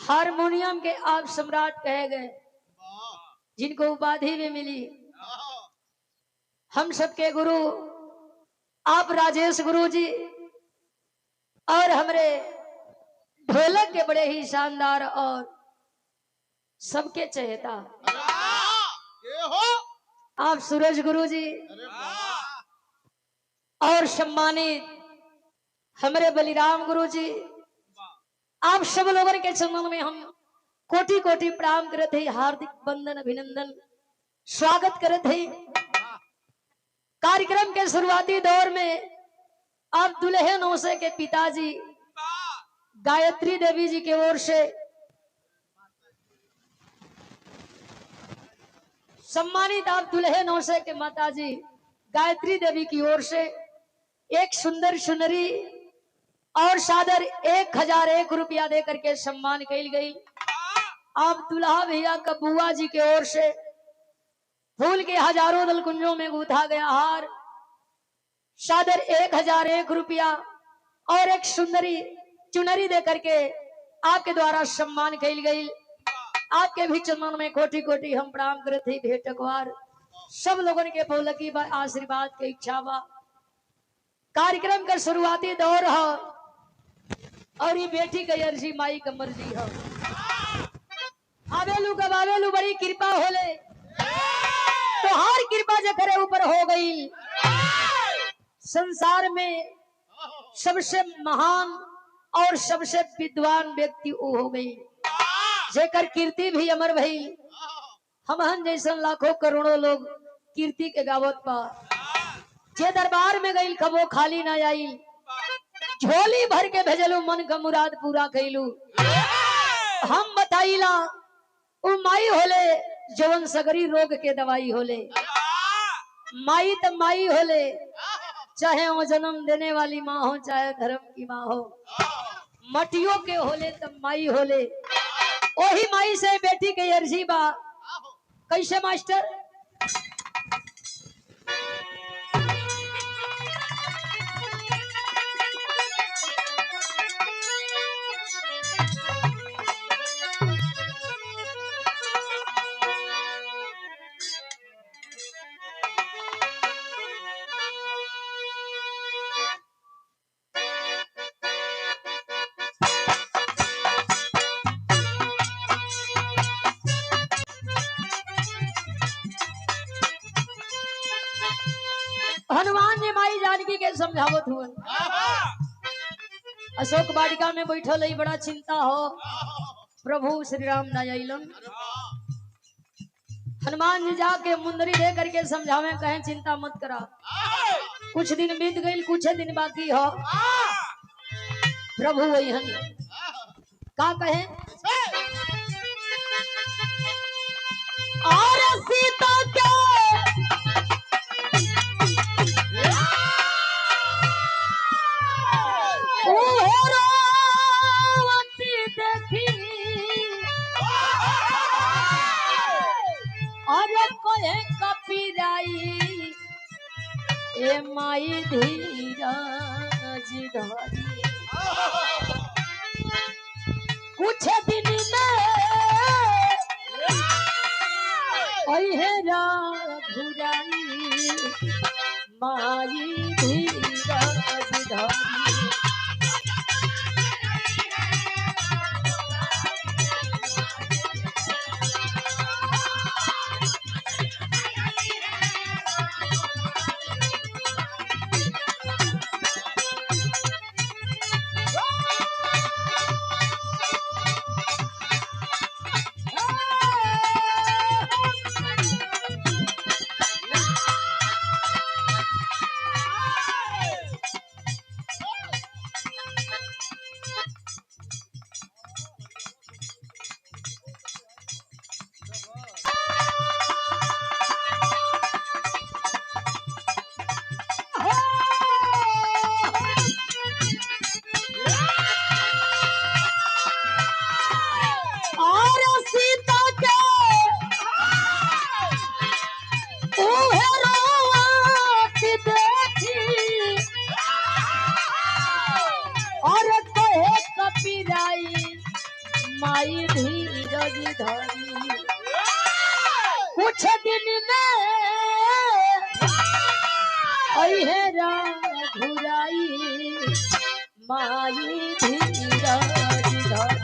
Harmonium के आप सम्राट कहे गए, जिनको उपाधि भी मिली। हम सबके गुरु आप राजेश गुरु जी, और हमारे ढोलक के बड़े ही शानदार और सबके चहेता आप सूरज गुरु जी, और सम्मानित हमारे बलिराम गुरु जी। आप सब लोगों के चरणों में हम कोटि कोटि प्रणाम करते हैं, हार्दिक वंदन अभिनंदन स्वागत करते हैं। कार्यक्रम के शुरुआती दौर में आप दुल्हे नौसे के पिताजी गायत्री देवी जी की ओर से सम्मानित, आप दुल्हे नौसे के माताजी गायत्री देवी की ओर से एक सुंदर सुनरी और सादर 1001 रुपया दे करके सम्मान कल गई। आप दुल्हा भैया का बुआ जी की ओर से फूल के हजारों दलकुंजों में गूंथा गया हार, सादर 1001 रुपया और एक सुंदरी चुनरी दे करके आपके द्वारा सम्मान कल गई। आपके भी चरणों में कोटि कोटि हम प्रणाम करते भेंट अखबार सब लोगों के पौलकी आशीर्वाद के इच्छा बा। कार्यक्रम का शुरुआती दौर है और ये बेटी का अर्जी माई का मर्जी है। आवेलू कब आवेलू बड़ी कृपा होले, तो हर कृपा जखरे ऊपर हो गई। संसार में सबसे महान और सबसे विद्वान व्यक्ति वो हो गई, जेकर कीर्ति भी अमर भई। हमहन जैसन लाखों करोड़ों लोग कीर्ति के गावत पा, जे दरबार में गई खबो खाली ना आई। झोली भर के भेजलू मन का मुराद पूरा कैलू। हम बताइला उ माई होले जवन सगरी रोग के दवाई होले। माई तो माई होले, चाहे वो जन्म देने वाली माँ हो चाहे धर्म की माँ हो। मटियों के होले तब माई होले। वही माई से बेटी के अर्जी बा। कैसे मास्टर? हनुमान जी माई जानकी के समझावत हुए। अशोक वाटिका में बैठल ही बड़ा चिंता हो, प्रभु श्री राम न आइलन। हनुमान जी जाके मुंदरी दे करके समझावे, कहें चिंता मत करा, कुछ दिन बीत गई, कुछ दिन बाकी हो। प्रभु वही का कहे, और सीता क्या ए माई धीरज धरी, कुछ दिन में घुराई माई धीरज धरी। माई धीरज धरी कुछ दिन में अहे घुराई माई धीरज धरी।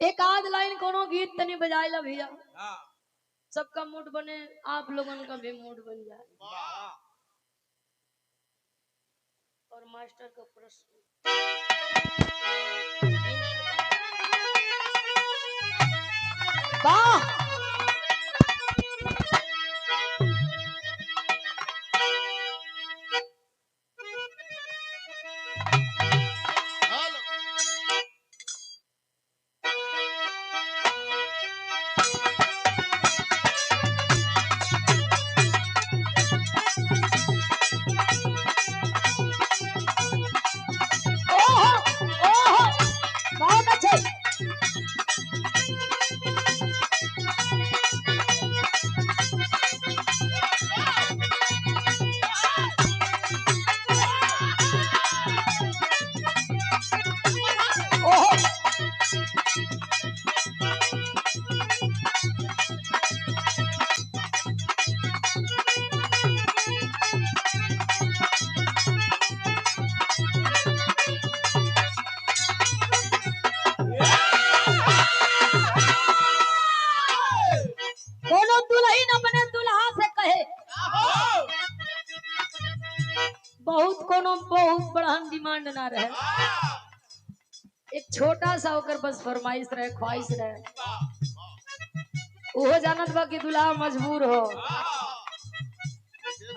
एक आध लाइन कोनो गीत तनी बजाए ला भैया, सबका मूड बने, आप लोगों का भी मूड बन जाए। और मास्टर का प्रश्न वाह बहुत कोनो बहुत बड़ा डिमांड ना रहे, एक छोटा सा होकर बस फरमाइश रहे, ख्वाहिश रहे, वो जानत बा कि दुल्हा मजबूर हो,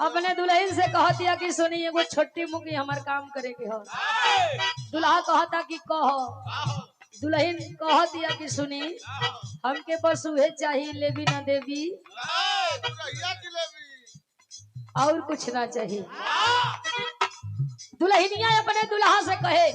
अपने दुल्हन से कहतिया कि सुनी एगो छोटी मुकी हमार काम करे के हो। दुल्हा कहता कि कहो, दुल्हन कहतिया कि सुनी हमके बस उहे चाहिए, लेवी ना देवी और कुछ ना चाहिए। दुल्हनिया अपने दुल्हा से कहे